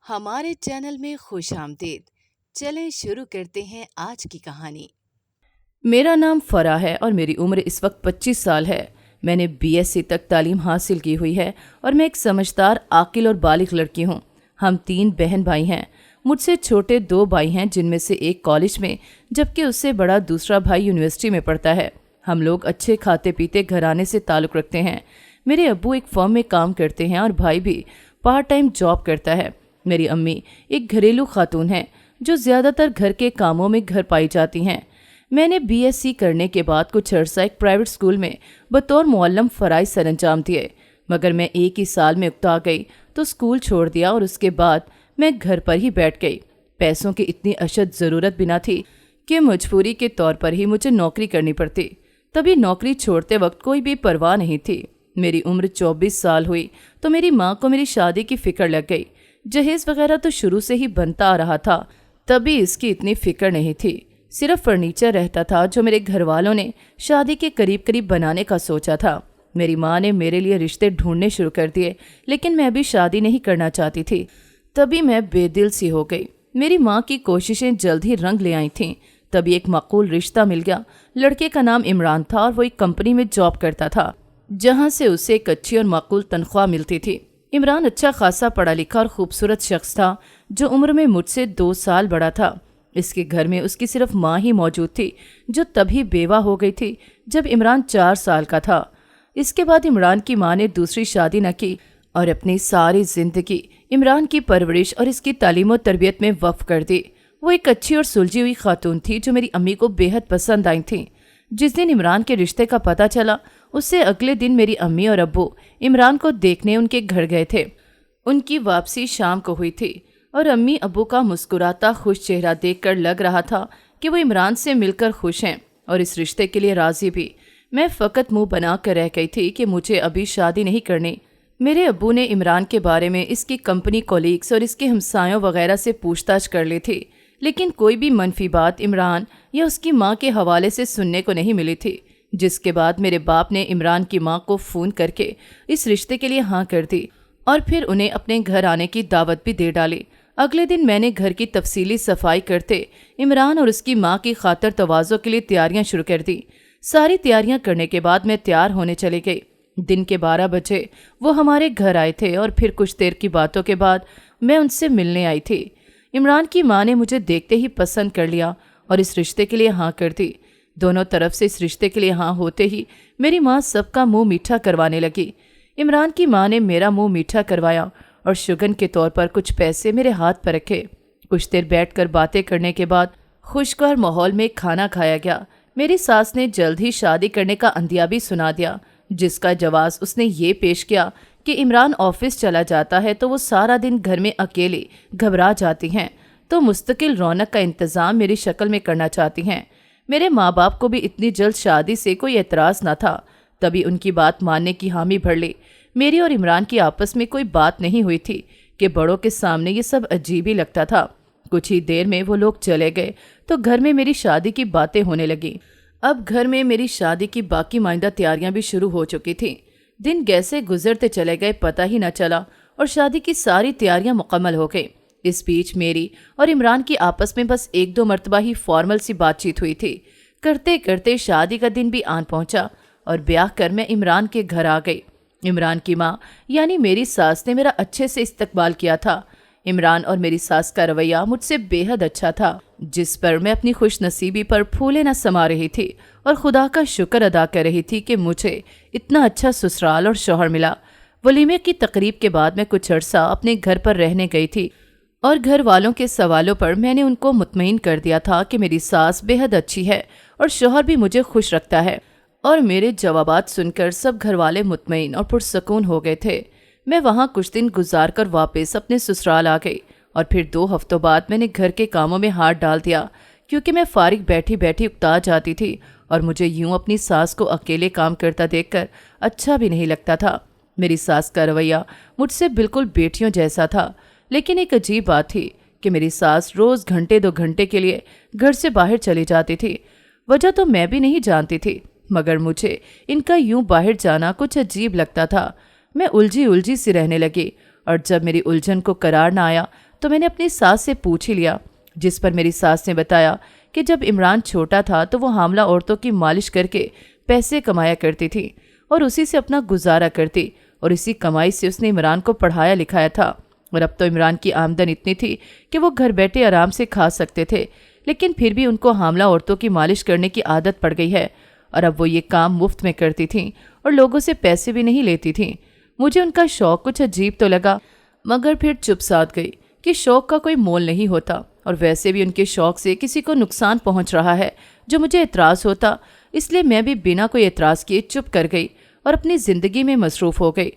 ہمارے چینل میں خوش آمدید۔ چلیں شروع کرتے ہیں آج کی کہانی۔ میرا نام فرا ہے اور میری عمر اس وقت 25 سال ہے۔ میں نے BSc تک تعلیم حاصل کی ہوئی ہے اور میں ایک سمجھدار، عاقل اور بالغ لڑکی ہوں۔ ہم 3 بہن بھائی ہیں۔ مجھ سے چھوٹے 2 بھائی ہیں جن میں سے ایک کالج میں جبکہ اس سے بڑا دوسرا بھائی یونیورسٹی میں پڑھتا ہے۔ ہم لوگ اچھے کھاتے پیتے گھرانے سے تعلق رکھتے ہیں۔ میرے ابو ایک فرم میں کام کرتے ہیں اور بھائی بھی پارٹ ٹائم جاب کرتا ہے۔ میری امی ایک گھریلو خاتون ہیں جو زیادہ تر گھر کے کاموں میں گھر پائی جاتی ہیں۔ میں نے BSc کرنے کے بعد کچھ عرصہ ایک پرائیویٹ اسکول میں بطور معلم فرائض سر انجام دیے، مگر میں ایک ہی سال میں اکتا گئی تو اسکول چھوڑ دیا اور اس کے بعد میں گھر پر ہی بیٹھ گئی۔ پیسوں کی اتنی اشد ضرورت بھی نہ تھی کہ مجبوری کے طور پر ہی مجھے نوکری کرنی پڑتی۔ تبھی نوکری چھوڑتے وقت کوئی بھی پرواہ نہیں تھی۔ میری عمر 24 سال ہوئی تو میری ماں کو میری شادی کی فکر لگ گئی۔ جہیز وغیرہ تو شروع سے ہی بنتا آ رہا تھا، تبھی اس کی اتنی فکر نہیں تھی۔ صرف فرنیچر رہتا تھا جو میرے گھر والوں نے شادی کے قریب قریب بنانے کا سوچا تھا۔ میری ماں نے میرے لیے رشتے ڈھونڈنے شروع کر دیے، لیکن میں ابھی شادی نہیں کرنا چاہتی تھی۔ تبھی میں بے دل سی ہو گئی۔ میری ماں کی کوششیں جلد ہی رنگ لے آئی تھیں۔ تبھی ایک معقول رشتہ مل گیا۔ لڑکے کا نام عمران تھا اور وہ ایک کمپنی میں جاب کرتا تھا جہاں سے اسے ایک اچھی اور معقول تنخواہ ملتی تھی۔ عمران اچھا خاصا پڑھا لکھا اور خوبصورت شخص تھا جو عمر میں مجھ سے 2 سال بڑا تھا۔ اس کے گھر میں اس کی صرف ماں ہی موجود تھی جو تبھی بیوہ ہو گئی تھی جب عمران 4 سال کا تھا۔ اس کے بعد عمران کی ماں نے دوسری شادی نہ کی اور اپنی ساری زندگی عمران کی پرورش اور اس کی تعلیم و تربیت میں وقف کر دی۔ وہ ایک اچھی اور سلجھی ہوئی خاتون تھی جو میری امی کو بے حد پسند آئی تھیں۔ جس دن عمران کے رشتے کا پتہ چلا اس سے اگلے دن میری امی اور ابو عمران کو دیکھنے ان کے گھر گئے تھے۔ ان کی واپسی شام کو ہوئی تھی اور امی ابو کا مسکراتا خوش چہرہ دیکھ کر لگ رہا تھا کہ وہ عمران سے مل کر خوش ہیں اور اس رشتے کے لیے راضی بھی۔ میں فقط منہ بنا کر رہ گئی تھی کہ مجھے ابھی شادی نہیں کرنی۔ میرے ابو نے عمران کے بارے میں اس کی کمپنی کولیگز اور اس کے ہمسایوں وغیرہ سے پوچھ تاچھ کر لی تھی، لیکن کوئی بھی منفی بات عمران یا اس کی ماں کے حوالے سے سننے کو نہیں ملی تھی۔ جس کے بعد میرے باپ نے عمران کی ماں کو فون کر کے اس رشتے کے لیے ہاں کر دی اور پھر انہیں اپنے گھر آنے کی دعوت بھی دے ڈالی۔ اگلے دن میں نے گھر کی تفصیلی صفائی کرتے عمران اور اس کی ماں کی خاطر تواضع کے لیے تیاریاں شروع کر دی۔ ساری تیاریاں کرنے کے بعد میں تیار ہونے چلی گئی۔ دن کے 12 بجے وہ ہمارے گھر آئے تھے اور پھر کچھ دیر کی باتوں کے بعد میں ان سے ملنے آئی تھی۔ عمران کی ماں نے مجھے دیکھتے ہی پسند کر لیا اور اس رشتے کے لیے ہاں کر دی۔ دونوں طرف سے اس رشتے کے لیے ہاں ہوتے ہی میری ماں سب کا منہ میٹھا کروانے لگی۔ عمران کی ماں نے میرا منہ میٹھا کروایا اور شگن کے طور پر کچھ پیسے میرے ہاتھ پر رکھے۔ کچھ دیر بیٹھ کر باتیں کرنے کے بعد خوشگوار ماحول میں کھانا کھایا گیا۔ میری ساس نے جلد ہی شادی کرنے کا عندیہ بھی سنا دیا، جس کا جواز اس نے یہ پیش کیا کہ عمران آفس چلا جاتا ہے تو وہ سارا دن گھر میں اکیلے گھبرا جاتی ہیں، تو مستقل رونق کا انتظام میری شکل میں کرنا چاہتی ہیں۔ میرے ماں باپ کو بھی اتنی جلد شادی سے کوئی اعتراض نہ تھا، تبھی ان کی بات ماننے کی حامی بھر لی۔ میری اور عمران کی آپس میں کوئی بات نہیں ہوئی تھی کہ بڑوں کے سامنے یہ سب عجیب ہی لگتا تھا۔ کچھ ہی دیر میں وہ لوگ چلے گئے تو گھر میں میری شادی کی باتیں ہونے لگیں۔ اب گھر میں میری شادی کی باقی ماندہ تیاریاں بھی شروع ہو چکی تھیں۔ دن کیسے گزرتے چلے گئے پتہ ہی نہ چلا اور شادی کی ساری تیاریاں مکمل ہو گئیں۔ اس بیچ میری اور عمران کی آپس میں بس 1-2 مرتبہ ہی فارمل سی بات چیت ہوئی تھی۔ کرتے کرتے شادی کا دن بھی آن پہنچا اور بیاہ کر میں عمران کے گھر آ گئی۔ عمران کی ماں یعنی میری ساس نے میرا اچھے سے استقبال کیا تھا۔ عمران اور میری ساس کا رویہ مجھ سے بے حد اچھا تھا، جس پر میں اپنی خوش نصیبی پر پھولے نہ سما رہی تھی اور خدا کا شکر ادا کر رہی تھی کہ مجھے اتنا اچھا سسرال اور شوہر ملا۔ ولیمے کی تقریب کے بعد میں کچھ عرصہ اپنے گھر پر رہنے گئی تھی اور گھر والوں کے سوالوں پر میں نے ان کو مطمئن کر دیا تھا کہ میری ساس بے حد اچھی ہے اور شوہر بھی مجھے خوش رکھتا ہے، اور میرے جوابات سن کر سب گھر والے مطمئن اور پرسکون ہو گئے تھے۔ میں وہاں کچھ دن گزار کر واپس اپنے سسرال آ گئی اور پھر 2 ہفتوں بعد میں نے گھر کے کاموں میں ہاتھ ڈال دیا، کیونکہ میں فارغ بیٹھی بیٹھی اکتا جاتی تھی اور مجھے یوں اپنی ساس کو اکیلے کام کرتا دیکھ کر اچھا بھی نہیں لگتا تھا۔ میری ساس کا رویہ مجھ سے بالکل بیٹیوں جیسا تھا، لیکن ایک عجیب بات تھی کہ میری ساس روز 1-2 گھنٹے کے لیے گھر سے باہر چلی جاتی تھی۔ وجہ تو میں بھی نہیں جانتی تھی، مگر مجھے ان کا یوں باہر جانا کچھ عجیب لگتا تھا۔ میں الجھی سی رہنے لگی اور جب میری الجھن کو قرار نہ آیا تو میں نے اپنی ساس سے پوچھ ہی لیا، جس پر میری ساس نے بتایا کہ جب عمران چھوٹا تھا تو وہ حاملہ عورتوں کی مالش کر کے پیسے کمایا کرتی تھی اور اسی سے اپنا گزارا کرتی، اور اسی کمائی سے اس نے عمران کو پڑھایا لکھایا تھا، اور اب تو عمران کی آمدن اتنی تھی کہ وہ گھر بیٹھے آرام سے کھا سکتے تھے، لیکن پھر بھی ان کو حاملہ عورتوں کی مالش کرنے کی عادت پڑ گئی ہے، اور اب وہ یہ کام مفت میں کرتی تھیں اور لوگوں سے پیسے بھی نہیں لیتی تھیں۔ مجھے ان کا شوق کچھ عجیب تو لگا، مگر پھر چپ سادھ گئی کہ شوق کا کوئی مول نہیں ہوتا، اور ویسے بھی ان کے شوق سے کسی کو نقصان پہنچ رہا ہے جو مجھے اعتراض ہوتا، اس لیے میں بھی بنا کوئی اعتراض کیے چپ کر گئی اور اپنی زندگی میں مصروف ہو گئی۔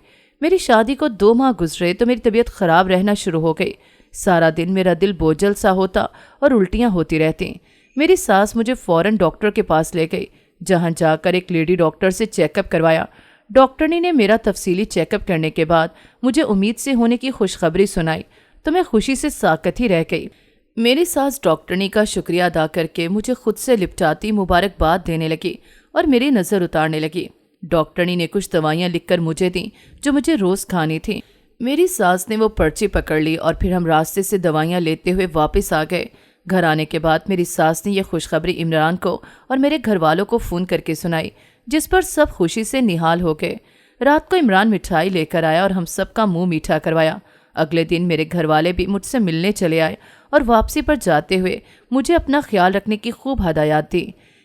میری شادی کو 2 ماہ گزرے تو میری طبیعت خراب رہنا شروع ہو گئی۔ سارا دن میرا دل بوجھل سا ہوتا اور الٹیاں ہوتی رہتی۔ میری ساس مجھے فوراً ڈاکٹر کے پاس لے گئی، جہاں جا کر ایک لیڈی ڈاکٹر سے چیک اپ کروایا۔ ڈاکٹرنی نے میرا تفصیلی چیک اپ کرنے کے بعد مجھے امید سے ہونے کی خوشخبری سنائی تو میں خوشی سے ساکت ہی رہ گئی۔ میری ساس ڈاکٹرنی کا شکریہ ادا کر کے مجھے خود سے لپٹاتی مبارکباد دینے لگی اور میری نظر اتارنے لگی۔ ڈاکٹرنی نے کچھ دوائیاں لکھ کر مجھے دیں جو مجھے روز کھانی تھیں۔ میری ساس نے وہ پرچی پکڑ لی اور پھر ہم راستے سے دوائیاں لیتے ہوئے واپس آ گئے۔ گھر آنے کے بعد میری ساس نے یہ خوشخبری عمران کو اور میرے گھر والوں کو فون کر کے سنائی، جس پر سب خوشی سے نہال ہو گئے۔ رات کو عمران مٹھائی لے کر آیا اور ہم سب کا منہ میٹھا کروایا۔ اگلے دن میرے گھر والے بھی مجھ سے ملنے چلے آئے اور واپسی پر جاتے ہوئے مجھے اپنا خیال رکھنے کی خوب ہدایات دی۔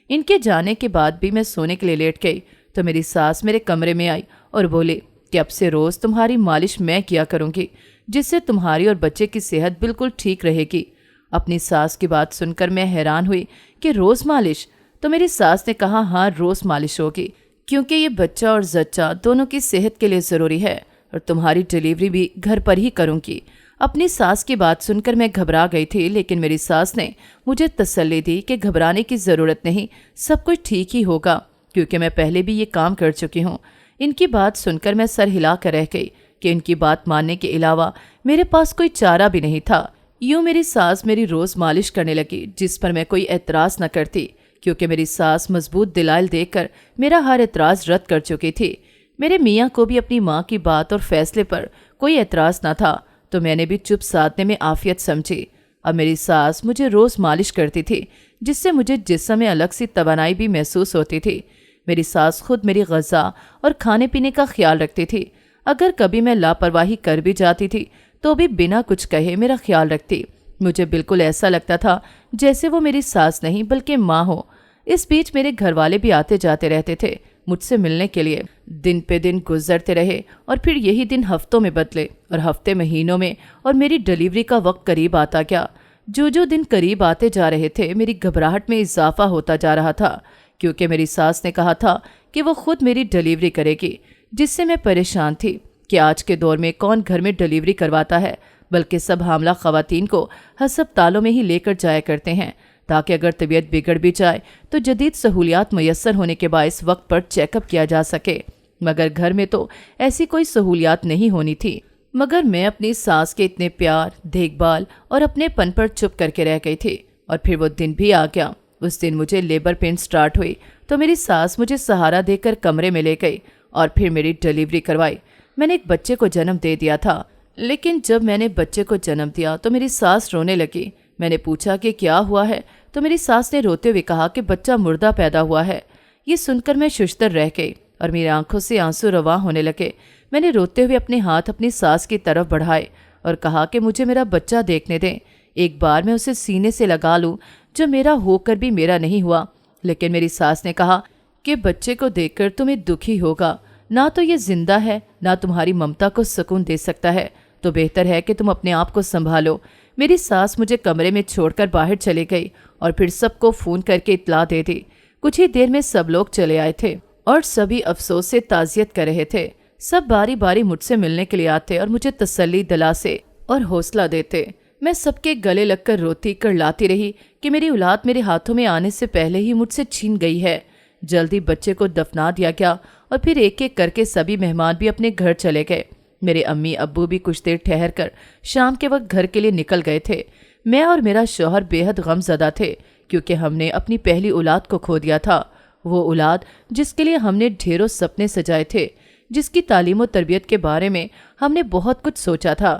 ان کے جانے کے بعد بھی میں سونے کے لیے لیٹ گئی تو میری ساس میرے کمرے میں آئی اور بولی کہ اب سے روز تمہاری مالش میں کیا کروں گی، جس سے تمہاری اور بچے کی صحت بالکل ٹھیک رہے گی۔ اپنی ساس کی بات سن کر میں حیران ہوئی کہ روز مالش؟ تو میری ساس نے کہا ہاں روز مالش ہوگی، کیونکہ یہ بچہ اور زچہ دونوں کی صحت کے لیے ضروری ہے، اور تمہاری ڈیلیوری بھی گھر پر ہی کروں گی۔ اپنی ساس کی بات سن کر میں گھبرا گئی تھی، لیکن میری ساس نے مجھے تسلی دی کہ گھبرانے کی ضرورت نہیں، سب کچھ ٹھیک ہی ہوگا، کیونکہ میں پہلے بھی یہ کام کر چکی ہوں۔ ان کی بات سن کر میں سر ہلا کر رہ گئی کہ ان کی بات ماننے کے علاوہ میرے پاس کوئی چارہ بھی نہیں تھا۔ یوں میری ساس میری روز مالش کرنے لگی، جس پر میں کوئی اعتراض نہ کرتی، کیونکہ میری ساس مضبوط دلائل دے کر میرا ہر اعتراض رد کر چکی تھی۔ میرے میاں کو بھی اپنی ماں کی بات اور فیصلے پر کوئی اعتراض نہ تھا، تو میں نے بھی چپ سادھنے میں عافیت سمجھی۔ اب میری ساس مجھے روز مالش کرتی تھی، جس سے مجھے جسم میں الگ سی توانائی بھی محسوس ہوتی تھی۔ میری ساس خود میری غذا اور کھانے پینے کا خیال رکھتی تھی۔ اگر کبھی میں لاپرواہی کر بھی جاتی تھی تو بھی بنا کچھ کہے میرا خیال رکھتی۔ مجھے بالکل ایسا لگتا تھا جیسے وہ میری ساس نہیں بلکہ ماں ہو۔ اس بیچ میرے گھر والے بھی آتے جاتے رہتے تھے مجھ سے ملنے کے لیے۔ دن پہ دن گزرتے رہے اور پھر یہی دن ہفتوں میں بدلے اور ہفتے مہینوں میں، اور میری ڈیلیوری کا وقت قریب آتا گیا۔ جو دن قریب آتے جا رہے تھے میری گھبراہٹ میں اضافہ ہوتا جا رہا تھا، کیونکہ میری ساس نے کہا تھا کہ وہ خود میری ڈیلیوری کرے گی، جس سے میں پریشان تھی کہ آج کے دور میں کون گھر میں ڈیلیوری کرواتا ہے، بلکہ سب حاملہ خواتین کو ہسپتالوں میں ہی لے کر جایا کرتے ہیں، تاکہ اگر طبیعت بگڑ بھی جائے تو جدید سہولیات میسر ہونے کے باعث وقت پر چیک اپ کیا جا سکے۔ مگر گھر میں تو ایسی کوئی سہولیات نہیں ہونی تھی۔ مگر میں اپنی ساس کے اتنے پیار، دیکھ بھال اور اپنے پن پر چپ کر کے رہ گئی تھی، اور پھر وہ دن بھی آ گیا۔ اس دن مجھے لیبر پین سٹارٹ ہوئی تو میری ساس مجھے سہارا دے کر کمرے میں لے گئی اور پھر میری ڈیلیوری کروائی۔ میں نے ایک بچے کو جنم دے دیا تھا، لیکن جب میں نے بچے کو جنم دیا تو میری ساس رونے لگی۔ میں نے پوچھا کہ کیا ہوا ہے تو میری ساس نے روتے ہوئے کہا کہ بچہ مردہ پیدا ہوا ہے۔ یہ سن کر میں ششدر رہ گئی اور میری آنکھوں سے آنسو رواں ہونے لگے۔ میں نے روتے ہوئے اپنے ہاتھ اپنی ساس کی طرف بڑھائے اور کہا کہ مجھے میرا بچہ دیکھنے دیں، ایک بار میں اسے سینے سے لگا لوں، جو میرا ہو کر بھی میرا نہیں ہوا۔ لیکن میری ساس نے کہا کہ بچے کو دیکھ کر تمہیں دکھ ہی ہوگا، نہ تو یہ زندہ ہے نہ تمہاری ممتا کو سکون دے سکتا ہے، تو بہتر ہے کہ تم اپنے آپ کو سنبھالو۔ میری ساس مجھے کمرے میں چھوڑ کر باہر چلے گئی اور پھر سب کو فون کر کے اطلاع دے دی۔ کچھ ہی دیر میں سب لوگ چلے آئے تھے اور سبھی افسوس سے تعزیت کر رہے تھے۔ سب باری باری مجھ سے ملنے کے لیے آتے اور مجھے تسلی دلاسے اور حوصلہ دیتے۔ میں سب کے گلے لگ کر روتی کر لاتی رہی کہ میری اولاد میرے ہاتھوں میں آنے سے پہلے ہی مجھ سے چھین گئی ہے۔ جلدی بچے کو دفنا دیا گیا اور پھر ایک ایک کر کے سبھی مہمان بھی اپنے گھر چلے گئے۔ میرے امی ابو بھی کچھ دیر ٹھہر کر شام کے وقت گھر کے لیے نکل گئے تھے۔ میں اور میرا شوہر بے حد غم زدہ تھے، کیونکہ ہم نے اپنی پہلی اولاد کو کھو دیا تھا، وہ اولاد جس کے لیے ہم نے ڈھیروں سپنے سجائے تھے، جس کی تعلیم و تربیت کے بارے میں ہم نے بہت کچھ سوچا تھا،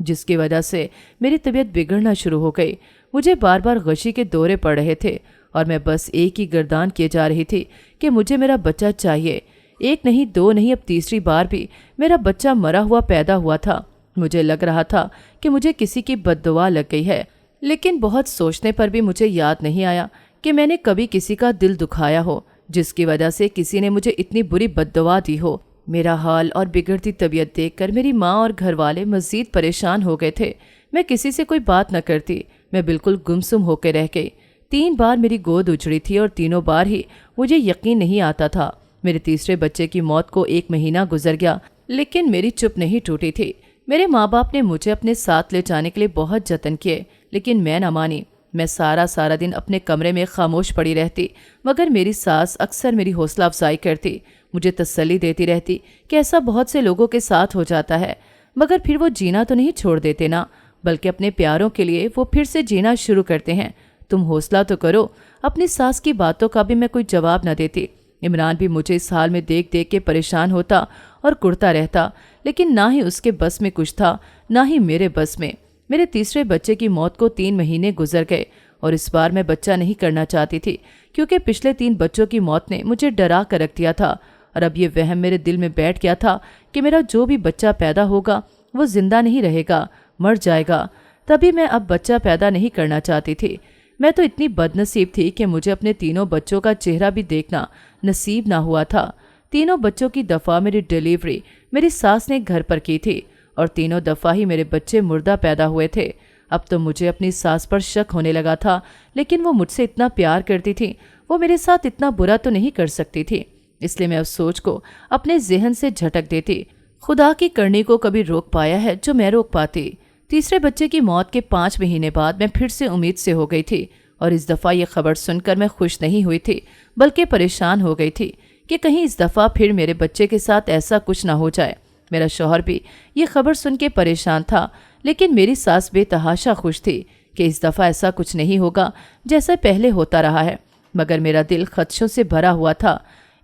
جس کی وجہ سے میری طبیعت بگڑنا شروع ہو گئی۔ مجھے بار بار غشی کے دورے پڑ رہے تھے اور میں بس ایک ہی گردان کیے جا رہی تھی کہ مجھے میرا بچہ چاہیے۔ ایک نہیں، دو نہیں، اب تیسری بار بھی میرا بچہ مرا ہوا پیدا ہوا تھا۔ مجھے لگ رہا تھا کہ مجھے کسی کی بد دعا لگ گئی ہے، لیکن بہت سوچنے پر بھی مجھے یاد نہیں آیا کہ میں نے کبھی کسی کا دل دکھایا ہو جس کی وجہ سے کسی نے مجھے اتنی بری بد دعا دی ہو۔ میرا حال اور بگڑتی طبیعت دیکھ کر میری ماں اور گھر والے مزید پریشان ہو گئے تھے۔ میں کسی سے کوئی بات نہ کرتی، میں بالکل گمسم ہو کے رہ گئی۔ 3 بار میری گود اجڑی تھی اور تینوں بار ہی مجھے یقین نہیں آتا تھا۔ میرے تیسرے بچے کی موت کو 1 مہینہ گزر گیا، لیکن میری چپ نہیں ٹوٹی تھی۔ میرے ماں باپ نے مجھے اپنے ساتھ لے جانے کے لیے بہت جتن کیے، لیکن میں نہ مانی۔ میں سارا دن اپنے کمرے میں خاموش پڑی رہتی، مگر میری ساس اکثر میری حوصلہ افزائی کرتی، مجھے تسلی دیتی رہتی کہ ایسا بہت سے لوگوں کے ساتھ ہو جاتا ہے، مگر پھر وہ جینا تو نہیں چھوڑ دیتے نا، بلکہ اپنے پیاروں کے لیے وہ پھر سے جینا شروع کرتے ہیں۔ تم حوصلہ تو کرو۔ اپنی ساس کی باتوں کا بھی میں کوئی جواب نہ دیتی۔ عمران بھی مجھے اس حال میں دیکھ دیکھ کے پریشان ہوتا اور کرتا رہتا، لیکن نہ ہی اس کے بس میں کچھ تھا، نہ ہی میرے بس میں۔ میرے تیسرے بچے کی موت کو 3 مہینے گزر گئے اور اس بار میں بچہ نہیں کرنا چاہتی تھی، کیونکہ پچھلے 3 بچوں کی موت نے مجھے ڈرا کر رکھ دیا تھا، اور اب یہ وہم میرے دل میں بیٹھ گیا تھا کہ میرا جو بھی بچہ پیدا ہوگا وہ زندہ نہیں رہے گا، مر جائے گا۔ تبھی میں اب بچہ پیدا نہیں کرنا چاہتی تھی۔ میں تو اتنی بد نصیب تھی کہ مجھے اپنے تینوں بچوں کا چہرہ بھی دیکھنا نصیب نہ ہوا تھا۔ تینوں بچوں کی دفعہ میری ڈیلیوری میری ساس نے گھر پر کی تھی، اور تینوں دفعہ ہی میرے بچے مردہ پیدا ہوئے تھے۔ اب تو مجھے اپنی ساس پر شک ہونے لگا تھا، لیکن وہ مجھ سے اتنا پیار کرتی تھی، وہ میرے ساتھ اتنا برا تو نہیں کر سکتی تھی۔ اس لیے میں اس سوچ کو اپنے ذہن سے جھٹک دیتی۔ خدا کی کرنی کو کبھی روک پایا ہے جو میں روک پاتی۔ تیسرے بچے کی موت کے 5 مہینے بعد میں پھر سے امید سے ہو گئی تھی، اور اس دفعہ یہ خبر سن کر میں خوش نہیں ہوئی تھی، بلکہ پریشان ہو گئی تھی کہ کہیں اس دفعہ پھر میرے بچے کے ساتھ ایسا کچھ نہ ہو جائے۔ میرا شوہر بھی یہ خبر سن کے پریشان تھا، لیکن میری ساس بے تحاشا خوش تھی کہ اس دفعہ ایسا کچھ نہیں ہوگا جیسا پہلے ہوتا رہا ہے، مگر میرا دل خدشوں سے بھرا ہوا تھا۔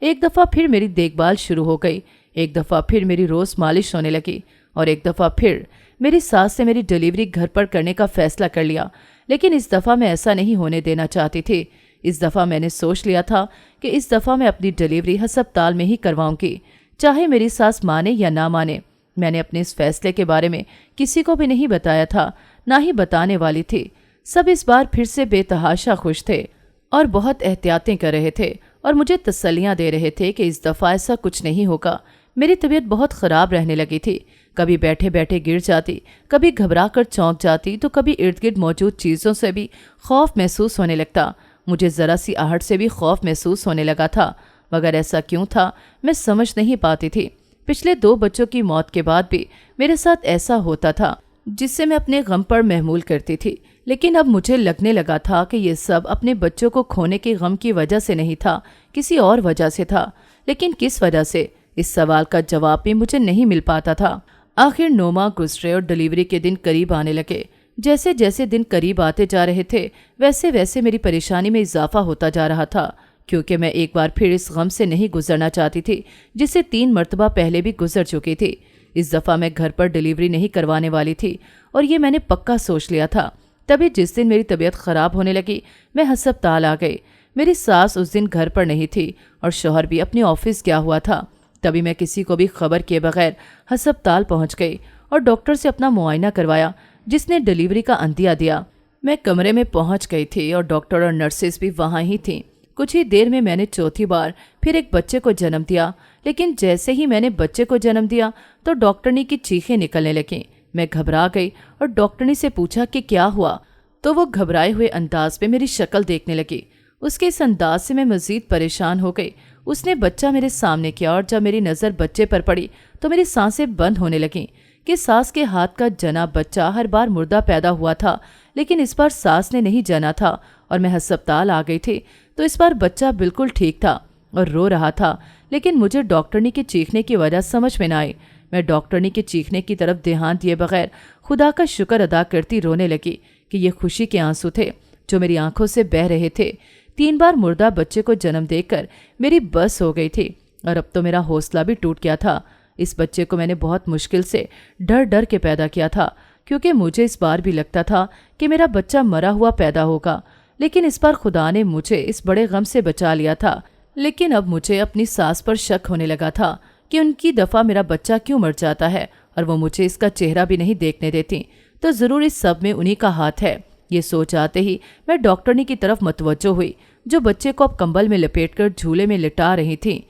ایک دفعہ پھر میری دیکھ بھال شروع ہو گئی، ایک دفعہ پھر میری روز مالش ہونے لگی، اور ایک دفعہ پھر میری ساس نے میری ڈیلیوری گھر پر کرنے کا فیصلہ کر لیا، لیکن اس دفعہ میں ایسا نہیں ہونے دینا چاہتی تھی۔ اس دفعہ میں نے سوچ لیا تھا کہ اس دفعہ میں اپنی ڈیلیوری ہسپتال میں ہی کرواؤں گی، چاہے میری ساس مانے یا نہ مانے۔ میں نے اپنے اس فیصلے کے بارے میں کسی کو بھی نہیں بتایا تھا، نہ ہی بتانے والی تھی۔ سب اس بار پھر سے بے تحاشا خوش تھے اور بہت احتیاطیں کر رہے تھے، اور مجھے تسلیاں دے رہے تھے کہ اس دفعہ ایسا کچھ نہیں ہوگا۔ میری طبیعت بہت خراب رہنے لگی تھی، کبھی بیٹھے بیٹھے گر جاتی، کبھی گھبرا کر چونک جاتی، تو کبھی ارد گرد موجود چیزوں سے بھی خوف محسوس ہونے لگتا۔ مجھے ذرا سی آہٹ سے بھی خوف محسوس ہونے لگا تھا، مگر ایسا کیوں تھا میں سمجھ نہیں پاتی تھی۔ پچھلے 2 بچوں کی موت کے بعد بھی میرے ساتھ ایسا ہوتا تھا، جس سے میں اپنے غم پر محمول کرتی تھی، لیکن اب مجھے لگنے لگا تھا کہ یہ سب اپنے بچوں کو کھونے کے غم کی وجہ سے نہیں تھا، کسی اور وجہ سے تھا۔ لیکن کس وجہ سے، اس سوال کا جواب بھی مجھے نہیں مل پاتا تھا۔ آخر 9 ماہ گزرے اور ڈیلیوری کے دن قریب آنے لگے۔ جیسے جیسے دن قریب آتے جا رہے تھے، ویسے ویسے میری پریشانی میں اضافہ ہوتا جا رہا تھا، کیونکہ میں ایک بار پھر اس غم سے نہیں گزرنا چاہتی تھی جس سے 3 مرتبہ پہلے بھی گزر چکی تھی۔ اس دفعہ میں گھر پر ڈیلیوری نہیں کروانے والی تھی، اور یہ میں نے پکا سوچ لیا تھا۔ تبھی جس دن میری طبیعت خراب ہونے لگی، میں ہسپتال آ گئی۔ میری ساس اس دن گھر پر نہیں تھی اور شوہر بھی اپنے آفس گیا ہوا تھا۔ تبھی میں کسی کو بھی خبر کیے بغیر ہسپتال پہنچ گئی اور ڈاکٹر سے اپنا معائنہ کروایا، جس نے ڈیلیوری کا عندیہ دیا۔ میں کمرے میں پہنچ گئی تھی اور ڈاکٹر اور نرسز بھی وہاں ہی تھیں۔ کچھ ہی دیر میں نے چوتھی بار پھر ایک بچے کو جنم دیا، لیکن جیسے ہی میں نے بچے کو جنم دیا تو ڈاکٹرنی کی چیخیں نکلنے لگیں۔ میں گھبرا گئی اور ڈاکٹرنی سے پوچھا کہ کیا ہوا، تو وہ گھبرائے ہوئے انداز میں میری شکل دیکھنے لگی۔ اس کے اس انداز سے میں مزید پریشان ہو گئی۔ اس نے بچہ میرے سامنے کیا، اور جب میری نظر بچے پر پڑی تو میری سانسیں بند ہونے لگیں کہ ساس کے ہاتھ کا جنا بچہ ہر بار مردہ پیدا ہوا تھا، لیکن اس بار ساس نے نہیں جنا تھا، اور میں ہسپتال آ گئی تھی تو اس بار بچہ بالکل ٹھیک تھا اور رو رہا تھا، لیکن مجھے ڈاکٹرنی کے چیخنے کی وجہ سمجھ میں نہ آئی۔ میں ڈاکٹرنی کے چیخنے کی طرف دھیان دیے بغیر خدا کا شکر ادا کرتی رونے لگی کہ یہ خوشی کے آنسو تھے جو میری آنکھوں سے بہہ رہے تھے۔ 3 بار مردہ بچے کو جنم دے کر میری بس ہو گئی تھی، اور اب تو میرا حوصلہ بھی ٹوٹ گیا تھا۔ اس بچے کو میں نے بہت مشکل سے ڈر ڈر کے پیدا کیا تھا، کیونکہ مجھے اس بار بھی لگتا تھا کہ میرا بچہ مرا ہوا پیدا ہوگا، لیکن اس بار خدا نے مجھے اس بڑے غم سے بچا لیا تھا۔ لیکن اب مجھے اپنی ساس پر شک ہونے لگا تھا کہ ان کی دفعہ میرا بچہ کیوں مر جاتا ہے اور وہ مجھے اس کا چہرہ بھی نہیں دیکھنے دیتی، تو ضرور اس سب میں انہی کا ہاتھ ہے۔ یہ سوچ آتے ہی میں ڈاکٹرنی کی طرف متوجہ ہوئی، جو بچے کو اب کمبل میں لپیٹ کر جھولے میں لٹا رہی تھی۔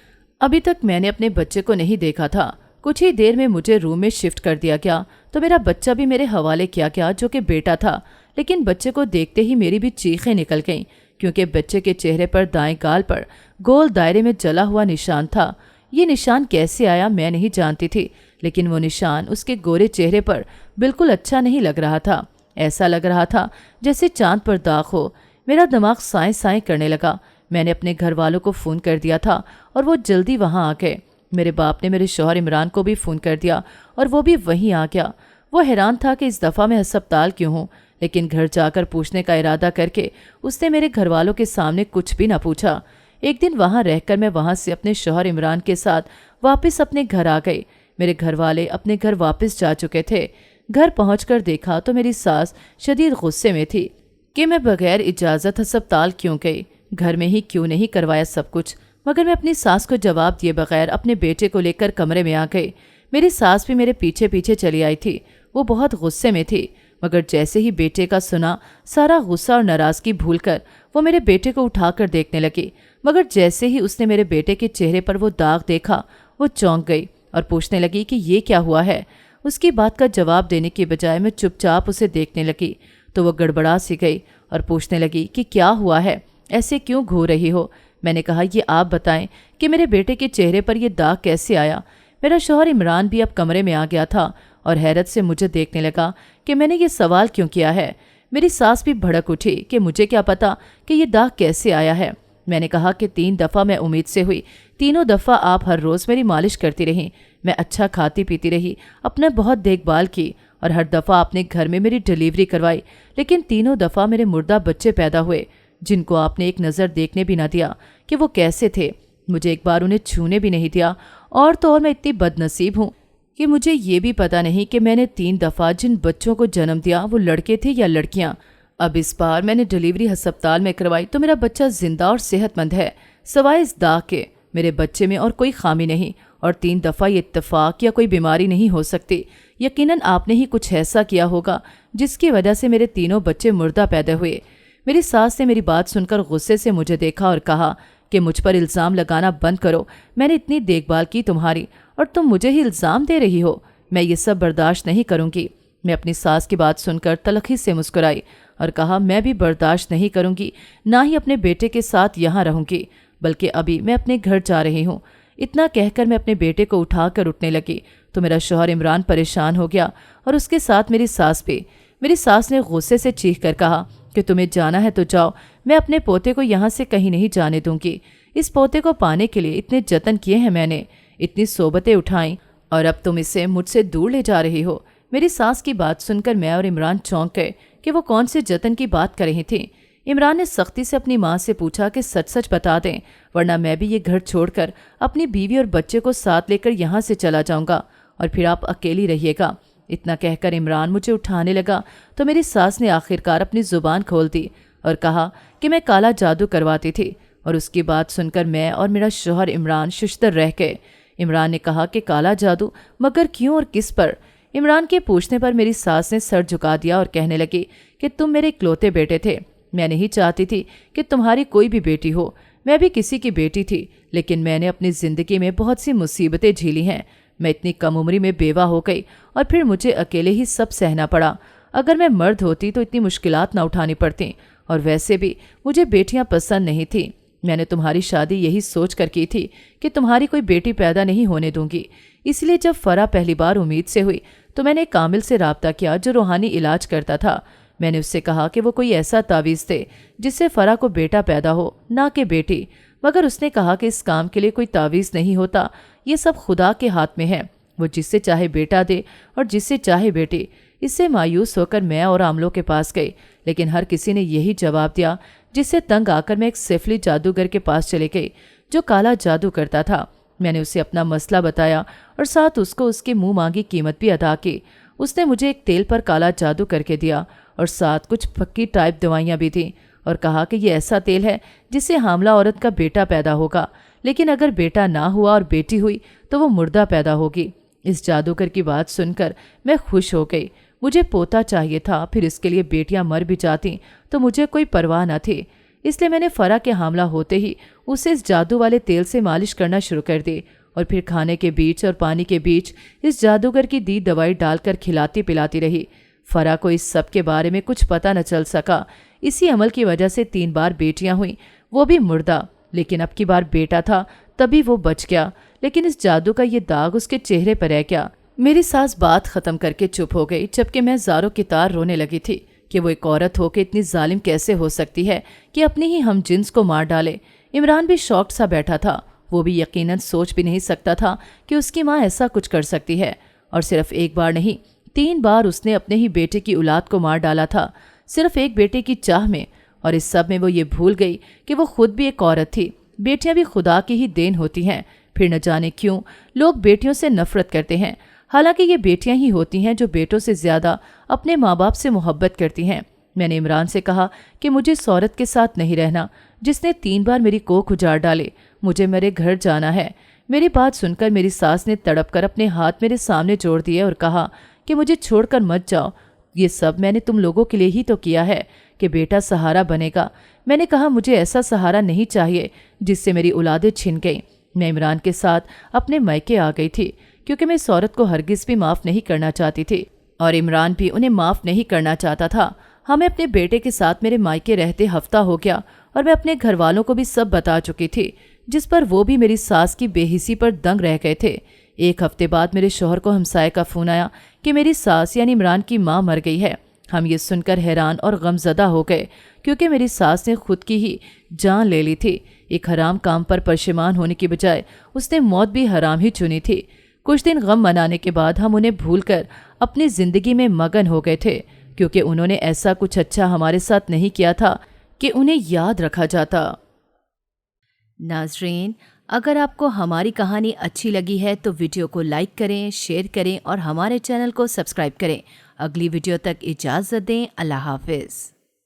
ابھی تک میں نے اپنے بچے کو نہیں دیکھا تھا۔ کچھ ہی دیر میں مجھے روم میں شفٹ کر دیا گیا تو میرا بچہ بھی میرے حوالے کیا گیا، جو کہ بیٹا تھا۔ لیکن بچے کو دیکھتے ہی میری بھی چیخیں نکل گئیں، کیونکہ بچے کے چہرے پر دائیں گال پر گول دائرے میں جلا ہوا نشان تھا۔ یہ نشان کیسے آیا میں نہیں جانتی تھی، لیکن وہ نشان اس کے گورے چہرے پر بالکل اچھا نہیں لگ رہا تھا۔ ایسا لگ رہا تھا جیسے چاند پر داغ ہو۔ میرا دماغ سائیں سائیں کرنے لگا۔ میں نے اپنے گھر والوں کو فون کر دیا تھا اور وہ جلدی وہاں آ گئے۔ میرے باپ نے میرے شوہر عمران کو بھی فون کر دیا اور وہ بھی وہیں آ گیا۔ وہ حیران تھا کہ اس دفعہ میں ہسپتال کیوں ہوں، لیکن گھر جا کر پوچھنے کا ارادہ کر کے اس نے میرے گھر والوں کے سامنے کچھ بھی نہ پوچھا۔ ایک دن وہاں رہ کر میں وہاں سے اپنے شوہر عمران کے ساتھ واپس اپنے گھر آ گئی۔ میرے گھر والے اپنے گھر واپس جا چکے تھے۔ گھر پہنچ کر دیکھا تو میری ساس شدید غصے میں تھی کہ میں بغیر اجازت ہسپتال کیوں گئی، گھر میں ہی کیوں نہیں کروایا سب کچھ۔ مگر میں اپنی ساس کو جواب دیے بغیر اپنے بیٹے کو لے کر کمرے میں آ گئی۔ میری ساس بھی میرے پیچھے پیچھے چلی آئی تھی۔ وہ بہت غصے میں تھی، مگر جیسے ہی بیٹے کا سنا، سارا غصہ اور ناراضگی بھول کر وہ میرے بیٹے کو اٹھا کر دیکھنے لگی۔ مگر جیسے ہی اس نے میرے بیٹے کے چہرے پر وہ داغ دیکھا، وہ چونک گئی اور پوچھنے لگی کہ یہ کیا ہوا ہے۔ اس کی بات کا جواب دینے کی بجائے میں چپ چاپ اسے دیکھنے لگی تو وہ گڑبڑا سی گئی اور پوچھنے لگی کہ کیا ہوا ہے، ایسے کیوں گھو رہی ہو؟ میں نے کہا یہ آپ بتائیں کہ میرے بیٹے کے چہرے پر یہ داغ کیسے آیا؟ میرا شوہر عمران بھی اب کمرے میں آ گیا تھا اور حیرت سے مجھے دیکھنے لگا کہ میں نے یہ سوال کیوں کیا ہے۔ میری ساس بھی بھڑک اٹھی کہ مجھے کیا پتا کہ یہ داغ کیسے آیا ہے۔ میں نے کہا کہ 3 دفعہ میں امید سے ہوئی، تینوں دفعہ آپ ہر روز میری مالش کرتی رہیں، میں اچھا کھاتی پیتی رہی، اپنا بہت دیکھ بھال کی اور ہر دفعہ آپ نے گھر میں میری ڈیلیوری کروائی، لیکن تینوں دفعہ میرے مردہ بچے پیدا ہوئے جن کو آپ نے ایک نظر دیکھنے بھی نہ دیا کہ وہ کیسے تھے۔ مجھے ایک بار انہیں چھونے بھی نہیں دیا، اور تو اور میں اتنی بد نصیب ہوں کہ مجھے یہ بھی پتا نہیں کہ میں نے 3 دفعہ جن بچوں کو جنم دیا وہ لڑکے تھے یا لڑکیاں۔ اب اس بار میں نے ڈیلیوری ہسپتال میں کروائی تو میرا بچہ زندہ اور صحت مند ہے، سوائے اس داغ کے میرے بچے میں اور کوئی خامی نہیں، اور 3 دفعہ یہ اتفاق یا کوئی بیماری نہیں ہو سکتی۔ یقیناً آپ نے ہی کچھ ایسا کیا ہوگا جس کی وجہ سے میرے تینوں بچے مردہ پیدا ہوئے۔ میری ساس نے میری بات سن کر غصے سے مجھے دیکھا اور کہا کہ مجھ پر الزام لگانا بند کرو، میں نے اتنی دیکھ بھال کی تمہاری اور تم مجھے ہی الزام دے رہی ہو، میں یہ سب برداشت نہیں کروں گی۔ میں اپنی ساس کی بات سن کر تلخی سے مسکرائی اور کہا میں بھی برداشت نہیں کروں گی، نہ ہی اپنے بیٹے کے ساتھ یہاں رہوں گی، بلکہ ابھی میں اپنے گھر جا رہی ہوں۔ اتنا کہہ کر میں اپنے بیٹے کو اٹھا کر اٹھنے لگی تو میرا شوہر عمران پریشان ہو گیا اور اس کے ساتھ میری ساس بھی۔ میری ساس نے غصے سے چیخ کر کہا کہ تمہیں جانا ہے تو جاؤ، میں اپنے پوتے کو یہاں سے کہیں نہیں جانے دوں گی۔ اس پوتے کو پانے کے لیے اتنے جتن کیے ہیں میں نے، اتنی صحبتیں اٹھائیں، اور اب تم اسے مجھ سے دور لے جا رہی ہو۔ میری ساس کی بات سن کر میں اور عمران چونک گئے کہ وہ کون سے جتن کی بات کر رہی تھی۔ عمران نے سختی سے اپنی ماں سے پوچھا کہ سچ سچ بتا دیں، ورنہ میں بھی یہ گھر چھوڑ کر اپنی بیوی اور بچے کو ساتھ لے کر یہاں سے چلا جاؤں گا اور پھر آپ اکیلی رہیے گا۔ اتنا کہہ کر عمران مجھے اٹھانے لگا تو میری ساس نے آخرکار اپنی زبان کھول دی اور کہا کہ میں کالا جادو کرواتی تھی، اور اس کی بات سن کر میں اور میرا شوہر عمران ششدر رہ گئے۔ عمران نے کہا کہ کالا جادو، مگر کیوں اور کس پر؟ عمران کے پوچھنے پر میری ساس نے سر جھکا دیا اور کہنے لگی کہ تم میرے اکلوتے بیٹے تھے، میں نہیں چاہتی تھی کہ تمہاری کوئی بھی بیٹی ہو، میں بھی کسی کی بیٹی تھی، لیکن میں نے اپنی زندگی میں بہت سی مصیبتیں جھیلی ہیں، میں اتنی کم عمری میں بیوہ ہو گئی اور پھر مجھے اکیلے ہی سب سہنا پڑا۔ اگر میں مرد ہوتی تو اتنی مشکلات نہ اٹھانی پڑتی، اور ویسے بھی مجھے بیٹیاں پسند نہیں تھیں۔ میں نے تمہاری شادی یہی سوچ کر کی تھی کہ تمہاری کوئی بیٹی پیدا نہیں ہونے دوں گی، اس لیے جب فرح پہلی بار امید سے ہوئی تو میں نے ایک کامل سے رابطہ کیا جو روحانی علاج کرتا تھا۔ میں نے اس سے کہا کہ وہ کوئی ایسا تعویذ دے جس سے فرح کو بیٹا پیدا ہو، نہ کہ بیٹی، مگر اس نے کہا کہ اس کام کے لیے کوئی تعویذ نہیں ہوتا، یہ سب خدا کے ہاتھ میں ہے، وہ جس سے چاہے بیٹا دے اور جس سے چاہے بیٹی۔ اس سے مایوس ہو کر میں اور عاملوں کے پاس گئی، لیکن ہر کسی نے یہی جواب دیا، جس سے تنگ آ کر میں ایک سفلی جادوگر کے پاس چلے گئی جو کالا جادو کرتا تھا۔ میں نے اسے اپنا مسئلہ بتایا اور ساتھ اس کو اس کے منہ مانگی قیمت بھی ادا کی۔ اس نے مجھے ایک تیل پر کالا جادو کر کے دیا اور ساتھ کچھ پکی ٹائپ دوائیاں بھی تھیں اور کہا کہ یہ ایسا تیل ہے جس سے حاملہ عورت کا بیٹا پیدا ہوگا، لیکن اگر بیٹا نہ ہوا اور بیٹی ہوئی تو وہ مردہ پیدا ہوگی۔ اس جادوگر کی بات سن کر میں خوش ہو گئی۔ مجھے پوتا چاہیے تھا، پھر اس کے لیے بیٹیاں مر بھی جاتی تو مجھے کوئی پرواہ نہ تھی، اس لیے میں نے فرح کے حاملہ ہوتے ہی اسے اس جادو والے تیل سے مالش کرنا شروع کر دی اور پھر کھانے کے بیچ اور پانی کے بیچ اس جادوگر کی دی دوائی ڈال کر کھلاتی پلاتی رہی۔ فرح کو اس سب کے بارے میں کچھ پتہ نہ چل سکا۔ اسی عمل کی وجہ سے 3 بار بیٹیاں ہوئیں، وہ بھی مردہ، لیکن اب کی بار بیٹا تھا تبھی وہ بچ گیا، لیکن اس جادو کا یہ داغ اس کے چہرے پر رہ گیا۔ میری ساس بات ختم کر کے چپ ہو گئی، جبکہ میں زاروں کی طرح رونے لگی تھی کہ وہ ایک عورت ہو کے اتنی ظالم کیسے ہو سکتی ہے کہ اپنی ہی ہم جنس کو مار ڈالے۔ عمران بھی شاکڈ سا بیٹھا تھا، وہ بھی یقیناً سوچ بھی نہیں سکتا تھا کہ اس کی ماں ایسا کچھ کر سکتی ہے، اور صرف ایک بار نہیں 3 بار اس نے اپنے ہی بیٹے کی اولاد کو مار ڈالا تھا، صرف ایک بیٹے کی چاہ میں، اور اس سب میں وہ یہ بھول گئی کہ وہ خود بھی ایک عورت تھی۔ بیٹیاں بھی خدا کی ہی دین ہوتی ہیں، پھر نہ جانے کیوں لوگ بیٹیوں سے نفرت کرتے ہیں، حالانکہ یہ بیٹیاں ہی ہوتی ہیں جو بیٹوں سے زیادہ اپنے ماں باپ سے محبت کرتی ہیں۔ میں نے عمران سے کہا کہ مجھے اس عورت کے ساتھ نہیں رہنا جس نے 3 بار میری کوکھ اجاڑ ڈالے، مجھے میرے گھر جانا ہے۔ میری بات سن کر میری ساس نے تڑپ کر اپنے ہاتھ میرے سامنے جوڑ دیے اور کہا کہ مجھے چھوڑ کر مت جاؤ، یہ سب میں نے تم لوگوں کے لیے ہی تو کیا ہے کہ بیٹا سہارا بنے گا۔ میں نے کہا مجھے ایسا سہارا نہیں چاہیے جس سے میری اولادیں چھن گئیں۔ میں عمران کے ساتھ اپنے میکے آ گئی تھی کیونکہ میں اس عورت کو ہرگز بھی معاف نہیں کرنا چاہتی تھی، اور عمران بھی انہیں معاف نہیں کرنا چاہتا تھا۔ ہمیں اپنے بیٹے کے ساتھ میرے مائکے رہتے ہفتہ ہو گیا اور میں اپنے گھر والوں کو بھی سب بتا چکی تھی، جس پر وہ بھی میری ساس کی بے حسی پر دنگ رہ گئے تھے۔ 1 ہفتے بعد میرے شوہر کو ہمسائے کا فون آیا کہ میری ساس یعنی عمران کی ماں مر گئی ہے۔ ہم یہ سن کر حیران اور غم زدہ ہو گئے کیونکہ میری ساس نے خود کی ہی جان لے لی تھی۔ ایک حرام کام پر پشیمان ہونے کی بجائے اس نے موت بھی حرام ہی چنی تھی۔ کچھ دن غم منانے کے بعد ہم انہیں بھول کر اپنی زندگی میں مگن ہو گئے تھے، کیونکہ انہوں نے ایسا کچھ اچھا ہمارے ساتھ نہیں کیا تھا کہ انہیں یاد رکھا جاتا۔ ناظرین، اگر آپ کو ہماری کہانی اچھی لگی ہے تو ویڈیو کو لائک کریں، شیئر کریں اور ہمارے چینل کو سبسکرائب کریں۔ اگلی ویڈیو تک اجازت دیں۔ اللہ حافظ۔